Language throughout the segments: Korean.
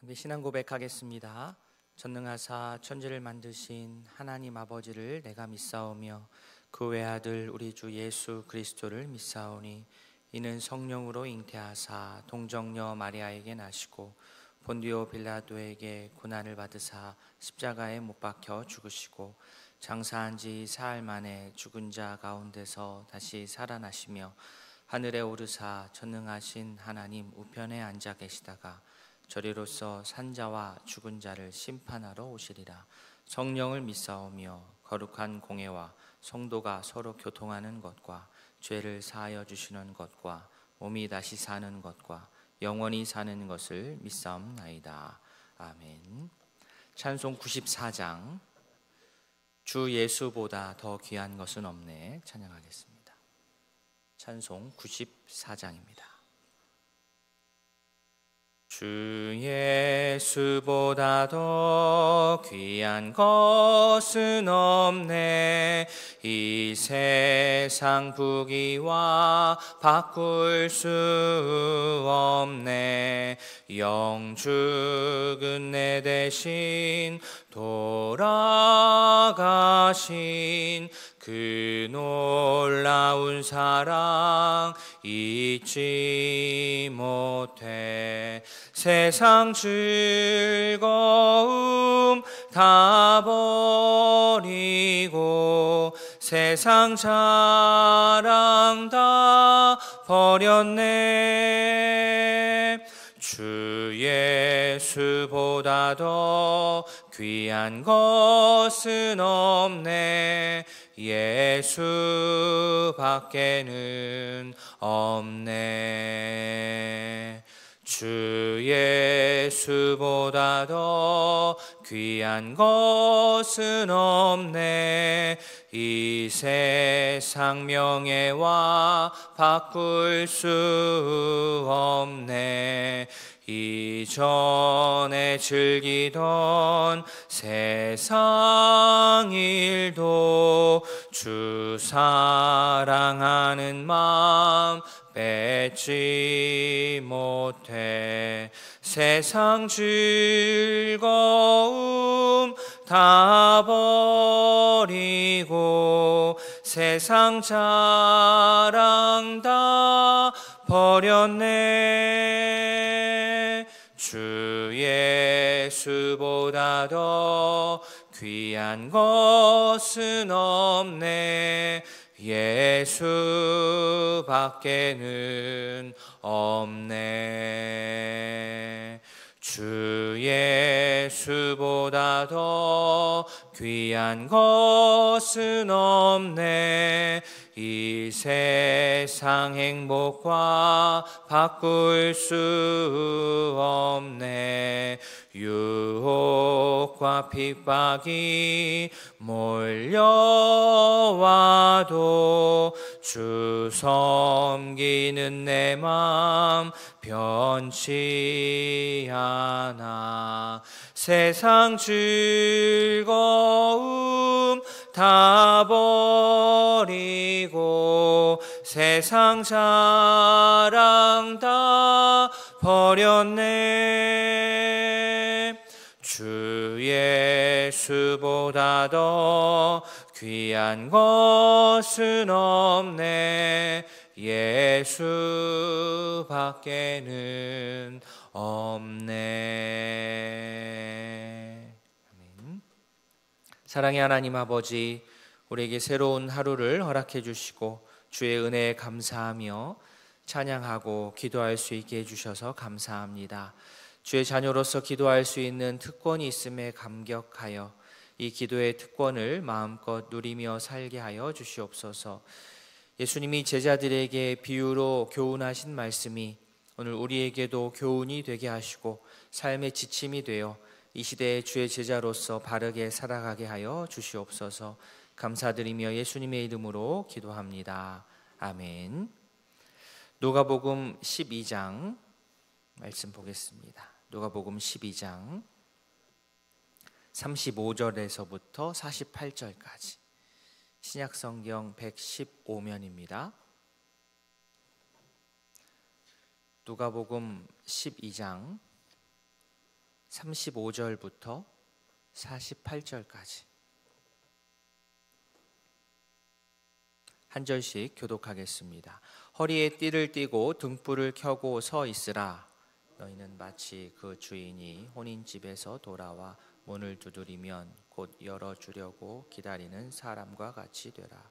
함께 신앙 고백하겠습니다. 전능하사 천지를 만드신 하나님 아버지를 내가 믿사오며 그 외아들 우리 주 예수 그리스도를 믿사오니 이는 성령으로 잉태하사 동정녀 마리아에게 나시고 본디오 빌라도에게 고난을 받으사 십자가에 못 박혀 죽으시고 장사한 지 사흘 만에 죽은 자 가운데서 다시 살아나시며 하늘에 오르사 전능하신 하나님 우편에 앉아 계시다가 저리로서 산자와 죽은 자를 심판하러 오시리라. 성령을 믿사오며 거룩한 공회와 성도가 서로 교통하는 것과 죄를 사하여 주시는 것과 몸이 다시 사는 것과 영원히 사는 것을 믿사옵나이다. 아멘. 찬송 94장 주 예수보다 더 귀한 것은 없네 찬양하겠습니다. 찬송 94장입니다. 주 예수보다 더 귀한 것은 없네. 이 세상 부귀와 바꿀 수 없네. 영 죽은 내 대신 돌아가신 그 놀라운 사랑 잊지 못해. 세상 즐거움 다 버리고 세상 자랑 다 버렸네. 주 예수보다 더 귀한 것은 없네. 예수밖에는 없네. 주 예수보다 더 귀한 것은 없네. 이 세상 명예와 바꿀 수 없네. 이전에 즐기던 세상 일도 주 사랑하는 마음 뺏지 못해. 세상 즐거움 다 버리고 세상 자랑 다 버렸네. 주 예수보다 더 귀한 것은 없네. 예수밖에는 없네. 주 예수보다 더 귀한 것은 없네. 이 세상 행복과 바꿀 수 없네. 유혹과 핍박이 몰려와도 주 섬기는 내 맘 변치 않아. 세상 즐거움 다 버리고 세상 자랑 다 버렸네. 주 예수보다 더 귀한 것은 없네. 예수밖에는 없네. 아멘. 사랑의 하나님 아버지, 우리에게 새로운 하루를 허락해 주시고 주의 은혜에 감사하며 찬양하고 기도할 수 있게 해주셔서 감사합니다. 주의 자녀로서 기도할 수 있는 특권이 있음에 감격하여 이 기도의 특권을 마음껏 누리며 살게 하여 주시옵소서. 예수님이 제자들에게 비유로 교훈하신 말씀이 오늘 우리에게도 교훈이 되게 하시고 삶의 지침이 되어 이 시대의 주의 제자로서 바르게 살아가게 하여 주시옵소서. 감사드리며 예수님의 이름으로 기도합니다. 아멘. 누가복음 12장 말씀 보겠습니다. 누가복음 12장 35절에서부터 48절까지 신약성경 115면입니다. 누가복음 12장 35절부터 48절까지 한 절씩 교독하겠습니다. 허리에 띠를 띠고 등불을 켜고 서 있으라. 너희는 마치 그 주인이 혼인집에서 돌아와 문을 두드리면 곧 열어주려고 기다리는 사람과 같이 되라.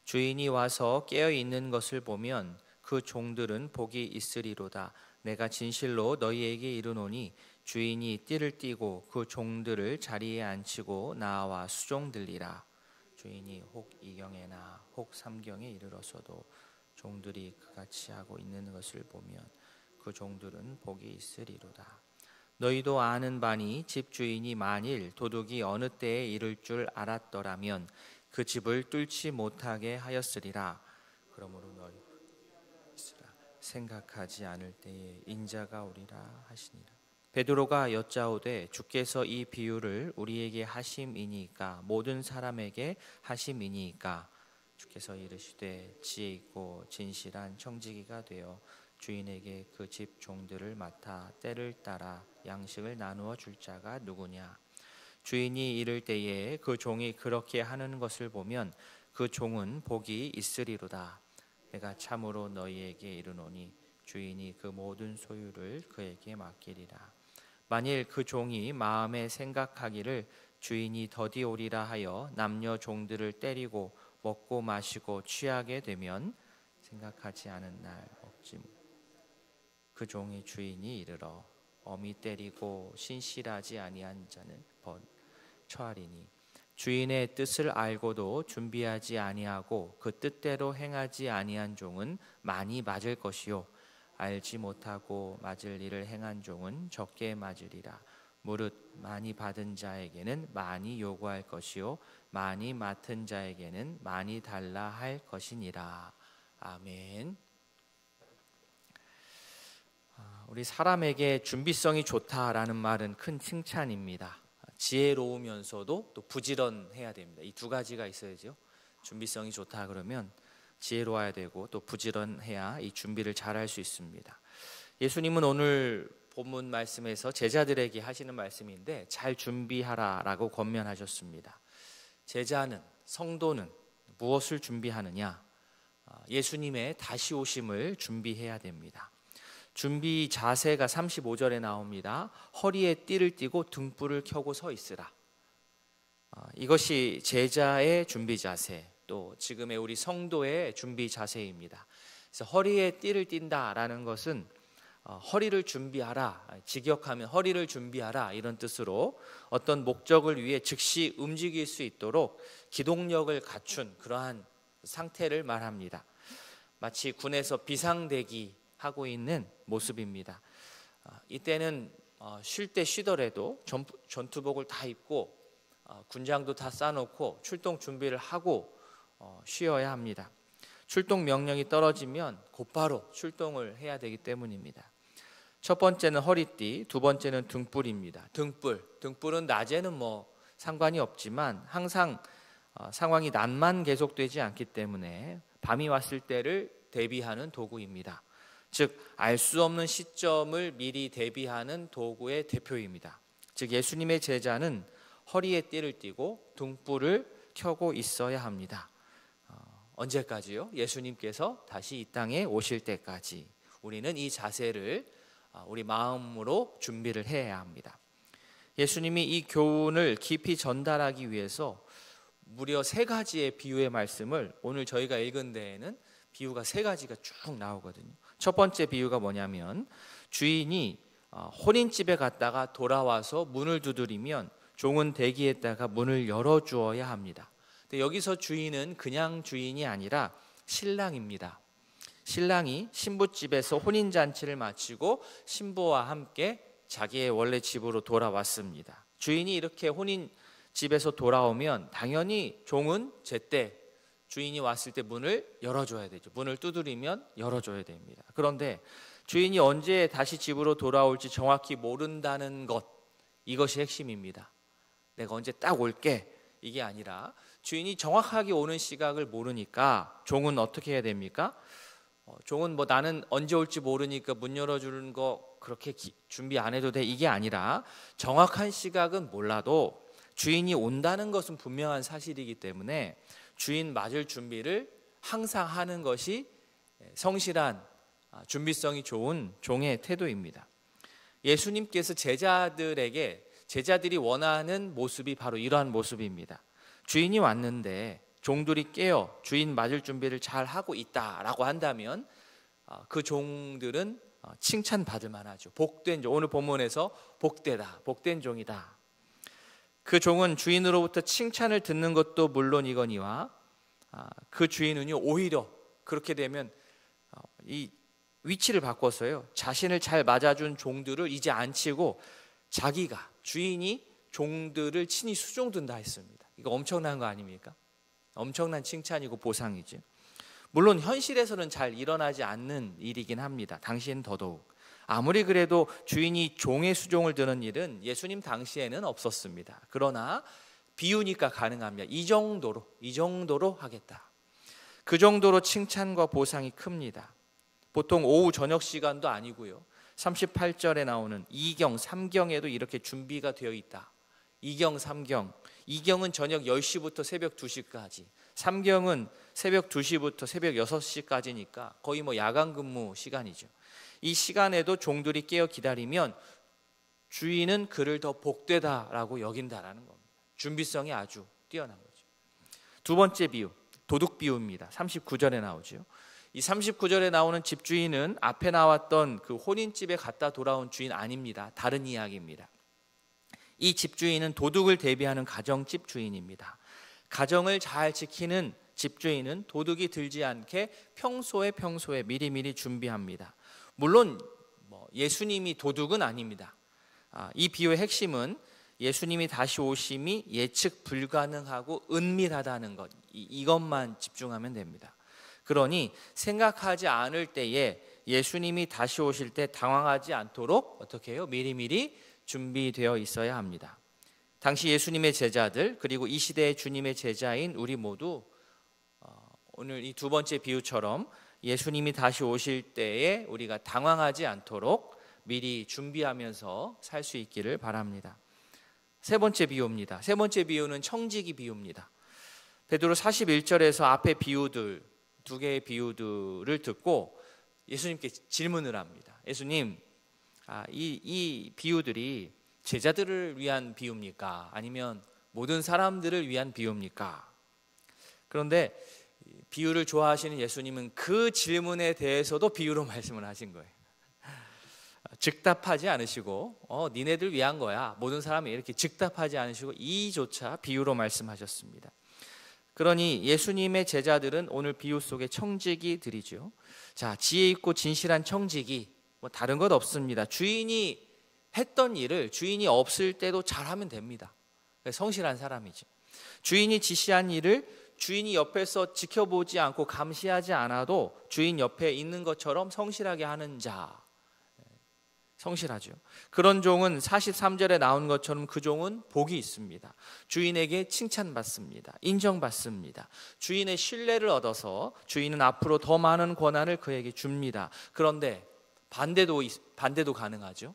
주인이 와서 깨어 있는 것을 보면 그 종들은 복이 있으리로다. 내가 진실로 너희에게 이르노니 주인이 띠를 띠고 그 종들을 자리에 앉히고 나와 수종들리라. 주인이 혹 이경에나 혹 삼경에 이르러서도 종들이 그같이 하고 있는 것을 보면 그 종들은 복이 있으리로다. 너희도 아는 바니 집주인이 만일 도둑이 어느 때에 이를 줄 알았더라면 그 집을 뚫지 못하게 하였으리라. 그러므로 너희 생각하지 않을 때에 인자가 오리라 하시니라. 베드로가 여짜오되 주께서 이 비유를 우리에게 하심이니까 모든 사람에게 하심이니까 주께서 이르시되 지혜 있고 진실한 청지기가 되어 주인에게 그 집 종들을 맡아 때를 따라 양식을 나누어 줄 자가 누구냐. 주인이 이를 때에 그 종이 그렇게 하는 것을 보면 그 종은 복이 있으리로다. 내가 참으로 너희에게 이르노니 주인이 그 모든 소유를 그에게 맡기리라. 만일 그 종이 마음에 생각하기를 주인이 더디 오리라 하여 남녀 종들을 때리고 먹고 마시고 취하게 되면 생각하지 않은 날 없지. 그 종의 주인이 이르러 엄히 때리고 신실하지 아니한 자는 처하리니 주인의 뜻을 알고도 준비하지 아니하고 그 뜻대로 행하지 아니한 종은 많이 맞을 것이요 알지 못하고 맞을 일을 행한 종은 적게 맞으리라. 무릇 많이 받은 자에게는 많이 요구할 것이요 많이 맡은 자에게는 많이 달라 할 것이니라. 아멘. 우리 사람에게 준비성이 좋다라는 말은 큰 칭찬입니다. 지혜로우면서도 또 부지런해야 됩니다. 이 두 가지가 있어야죠. 준비성이 좋다 그러면 지혜로워야 되고 또 부지런해야 이 준비를 잘할 수 있습니다. 예수님은 오늘 본문 말씀에서 제자들에게 하시는 말씀인데 잘 준비하라라고 권면하셨습니다. 제자는, 성도는 무엇을 준비하느냐? 예수님의 다시 오심을 준비해야 됩니다. 준비 자세가 35절에 나옵니다. 허리에 띠를 띠고 등불을 켜고 서 있으라. 이것이 제자의 준비 자세, 또 지금의 우리 성도의 준비 자세입니다. 그래서 허리에 띠를 띈다라는 것은 허리를 준비하라, 직역하면 허리를 준비하라 이런 뜻으로 어떤 목적을 위해 즉시 움직일 수 있도록 기동력을 갖춘 그러한 상태를 말합니다. 마치 군에서 비상대기 하고 있는 모습입니다. 이때는 쉴 때 쉬더라도 전투복을 다 입고 군장도 다 싸놓고 출동 준비를 하고 쉬어야 합니다. 출동 명령이 떨어지면 곧바로 출동을 해야 되기 때문입니다. 첫 번째는 허리띠, 두 번째는 등불입니다. 등불은 낮에는 뭐 상관이 없지만 항상 상황이 낮만 계속되지 않기 때문에 밤이 왔을 때를 대비하는 도구입니다. 즉 알 수 없는 시점을 미리 대비하는 도구의 대표입니다. 즉 예수님의 제자는 허리에 띠를 띠고 등불을 켜고 있어야 합니다. 언제까지요? 예수님께서 다시 이 땅에 오실 때까지 우리는 이 자세를 우리 마음으로 준비를 해야 합니다. 예수님이 이 교훈을 깊이 전달하기 위해서 무려 3가지의 비유의 말씀을 오늘 저희가 읽은 데에는 비유가 3가지가 쭉 나오거든요. 첫 번째 비유가 뭐냐면 주인이 혼인집에 갔다가 돌아와서 문을 두드리면 종은 대기했다가 문을 열어주어야 합니다. 근데 여기서 주인은 그냥 주인이 아니라 신랑입니다. 신랑이 신부집에서 혼인잔치를 마치고 신부와 함께 자기의 원래 집으로 돌아왔습니다. 주인이 이렇게 혼인집에서 돌아오면 당연히 종은 제때 주인이 왔을 때 문을 열어줘야 되죠. 문을 두드리면 열어줘야 됩니다. 그런데 주인이 언제 다시 집으로 돌아올지 정확히 모른다는 것, 이것이 핵심입니다. 내가 언제 딱 올게 이게 아니라 주인이 정확하게 오는 시각을 모르니까 종은 어떻게 해야 됩니까? 종은 뭐 나는 언제 올지 모르니까 문 열어주는 거 그렇게 준비 안 해도 돼, 이게 아니라 정확한 시각은 몰라도 주인이 온다는 것은 분명한 사실이기 때문에 주인 맞을 준비를 항상 하는 것이 성실한, 준비성이 좋은 종의 태도입니다. 예수님께서 제자들이 원하는 모습이 바로 이러한 모습입니다. 주인이 왔는데 종들이 깨어 주인 맞을 준비를 잘 하고 있다라고 한다면 그 종들은 칭찬받을 만하죠. 복된 종, 오늘 본문에서 복되다, 복된 종이다. 그 종은 주인으로부터 칭찬을 듣는 것도 물론이거니와 그 주인은요, 오히려 그렇게 되면 이 위치를 바꿨어요. 자신을 잘 맞아준 종들을 이제 안 치고 자기가, 주인이 종들을 친히 수종든다 했습니다. 이거 엄청난 거 아닙니까? 엄청난 칭찬이고 보상이죠. 물론 현실에서는 잘 일어나지 않는 일이긴 합니다. 당시에는 더더욱. 아무리 그래도 주인이 종의 수종을 드는 일은 예수님 당시에는 없었습니다. 그러나 비유니까 가능합니다. 이 정도로 하겠다. 그 정도로 칭찬과 보상이 큽니다. 보통 오후 저녁 시간도 아니고요. 38절에 나오는 2경, 3경에도 이렇게 준비가 되어 있다. 2경, 3경. 2경은 저녁 10시부터 새벽 2시까지, 3경은 새벽 2시부터 새벽 6시까지니까 거의 뭐 야간 근무 시간이죠. 이 시간에도 종들이 깨어 기다리면 주인은 그를 더 복되다라고 여긴다라는 겁니다. 준비성이 아주 뛰어난 거죠. 두 번째 비유, 도둑 비유입니다. 39절에 나오죠. 이 39절에 나오는 집주인은 앞에 나왔던 그 혼인집에 갔다 돌아온 주인 아닙니다. 다른 이야기입니다. 이 집주인은 도둑을 대비하는 가정집 주인입니다. 가정을 잘 지키는 집주인은 도둑이 들지 않게 평소에 미리미리 준비합니다. 물론 예수님이 도둑은 아닙니다. 이 비유의 핵심은 예수님이 다시 오심이 예측 불가능하고 은밀하다는 것, 이것만 집중하면 됩니다. 그러니 생각하지 않을 때에 예수님이 다시 오실 때 당황하지 않도록 어떻게 해요? 미리미리 준비되어 있어야 합니다. 당시 예수님의 제자들, 그리고 이 시대의 주님의 제자인 우리 모두 오늘 이 두 번째 비유처럼 예수님이 다시 오실 때에 우리가 당황하지 않도록 미리 준비하면서 살 수 있기를 바랍니다. 세 번째 비유입니다. 세 번째 비유는 청지기 비유입니다. 베드로 41절에서 앞에 비유들, 두 개의 비유들을 듣고 예수님께 질문을 합니다. 예수님, 이 비유들이 제자들을 위한 비유입니까? 아니면 모든 사람들을 위한 비유입니까? 그런데 비유를 좋아하시는 예수님은 그 질문에 대해서도 비유로 말씀을 하신 거예요. 즉답하지 않으시고 니네들 위한 거야, 모든 사람이 이렇게 즉답하지 않으시고 이조차 비유로 말씀하셨습니다. 그러니 예수님의 제자들은 오늘 비유 속의 청지기들이죠. 자, 지혜 있고 진실한 청지기, 다른 것 없습니다. 주인이 했던 일을 주인이 없을 때도 잘하면 됩니다. 성실한 사람이죠. 주인이 지시한 일을 주인이 옆에서 지켜보지 않고 감시하지 않아도 주인 옆에 있는 것처럼 성실하게 하는 자, 성실하죠. 그런 종은 43절에 나온 것처럼 그 종은 복이 있습니다. 주인에게 칭찬받습니다. 인정받습니다. 주인의 신뢰를 얻어서 주인은 앞으로 더 많은 권한을 그에게 줍니다. 그런데 반대도 가능하죠.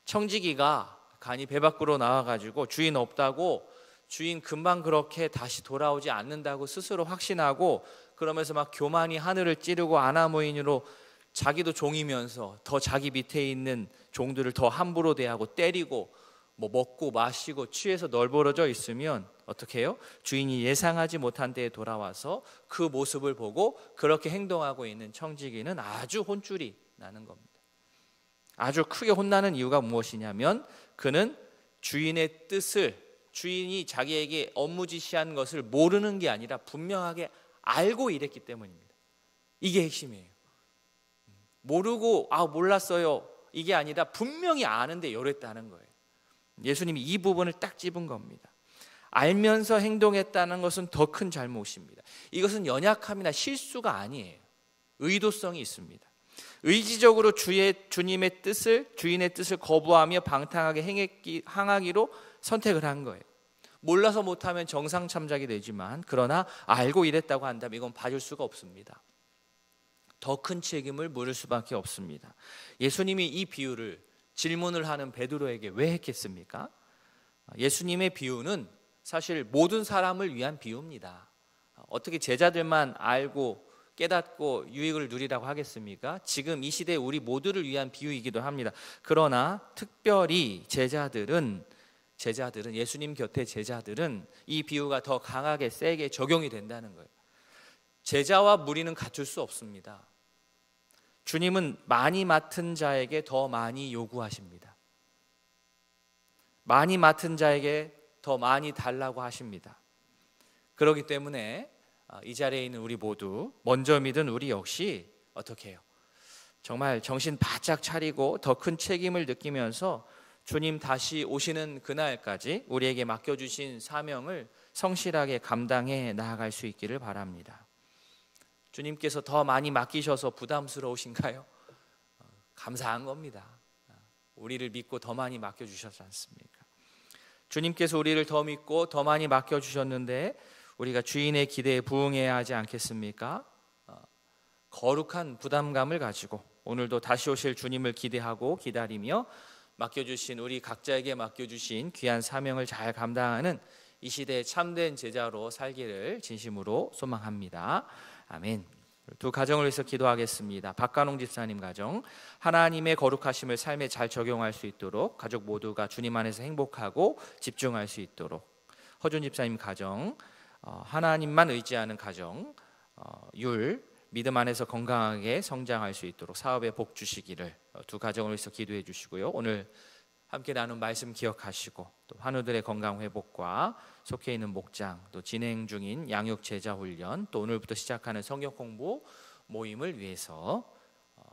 청지기가 간이 배 밖으로 나와가지고 주인 없다고, 주인 금방 그렇게 다시 돌아오지 않는다고 스스로 확신하고, 그러면서 막 교만이 하늘을 찌르고 아나무인으로 자기도 종이면서 더 자기 밑에 있는 종들을 더 함부로 대하고 때리고 먹고 마시고 취해서 널브러져 있으면 어떻게 해요? 주인이 예상하지 못한 때에 돌아와서 그 모습을 보고 그렇게 행동하고 있는 청지기는 아주 혼쭐이 나는 겁니다. 아주 크게 혼나는 이유가 무엇이냐면 그는 주인의 뜻을, 주인이 자기에게 업무 지시한 것을 모르는 게 아니라 분명하게 알고 일했기 때문입니다. 이게 핵심이에요. 모르고 몰랐어요 이게 아니라 분명히 아는데 이랬다는 거예요. 예수님이 이 부분을 딱 찝은 겁니다. 알면서 행동했다는 것은 더 큰 잘못입니다. 이것은 연약함이나 실수가 아니에요. 의도성이 있습니다. 의지적으로 주님의 뜻을, 주인의 뜻을 거부하며 방탕하게 행하기로 선택을 한 거예요. 몰라서 못하면 정상참작이 되지만, 그러나 알고 일했다고 한다면 이건 봐줄 수가 없습니다. 더 큰 책임을 물을 수밖에 없습니다. 예수님이 이 비유를 질문을 하는 베드로에게 왜 했겠습니까? 예수님의 비유는 사실 모든 사람을 위한 비유입니다. 어떻게 제자들만 알고 깨닫고 유익을 누리라고 하겠습니까? 지금 이 시대에 우리 모두를 위한 비유이기도 합니다. 그러나 특별히 제자들은 예수님 곁에 제자들은 이 비유가 더 강하게 세게 적용이 된다는 거예요. 제자와 무리는 갖출 수 없습니다. 주님은 많이 맡은 자에게 더 많이 요구하십니다. 많이 맡은 자에게 더 많이 달라고 하십니다. 그렇기 때문에 이 자리에 있는 우리 모두, 먼저 믿은 우리 역시 어떻게 해요? 정말 정신 바짝 차리고 더 큰 책임을 느끼면서 주님 다시 오시는 그날까지 우리에게 맡겨주신 사명을 성실하게 감당해 나아갈 수 있기를 바랍니다. 주님께서 더 많이 맡기셔서 부담스러우신가요? 감사한 겁니다. 우리를 믿고 더 많이 맡겨주셨지 않습니까? 주님께서 우리를 더 믿고 더 많이 맡겨주셨는데 우리가 주인의 기대에 부응해야 하지 않겠습니까? 거룩한 부담감을 가지고 오늘도 다시 오실 주님을 기대하고 기다리며 맡겨주신 우리 각자에게 맡겨주신 귀한 사명을 잘 감당하는 이 시대의 참된 제자로 살기를 진심으로 소망합니다. 아멘. 두 가정을 위해서 기도하겠습니다. 박간홍 집사님 가정, 하나님의 거룩하심을 삶에 잘 적용할 수 있도록 가족 모두가 주님 안에서 행복하고 집중할 수 있도록. 허준 집사님 가정, 하나님만 의지하는 가정, 믿음 안에서 건강하게 성장할 수 있도록 사업에 복 주시기를 두 가정을 위해서 기도해 주시고요. 오늘 함께 나눈 말씀 기억하시고 또 환우들의 건강 회복과 속해 있는 목장, 또 진행 중인 양육 제자 훈련, 또 오늘부터 시작하는 성경 공부 모임을 위해서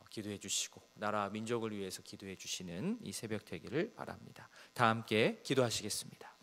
기도해 주시고 나라 민족을 위해서 기도해 주시는 이 새벽 되기를 바랍니다. 다 함께 기도하시겠습니다.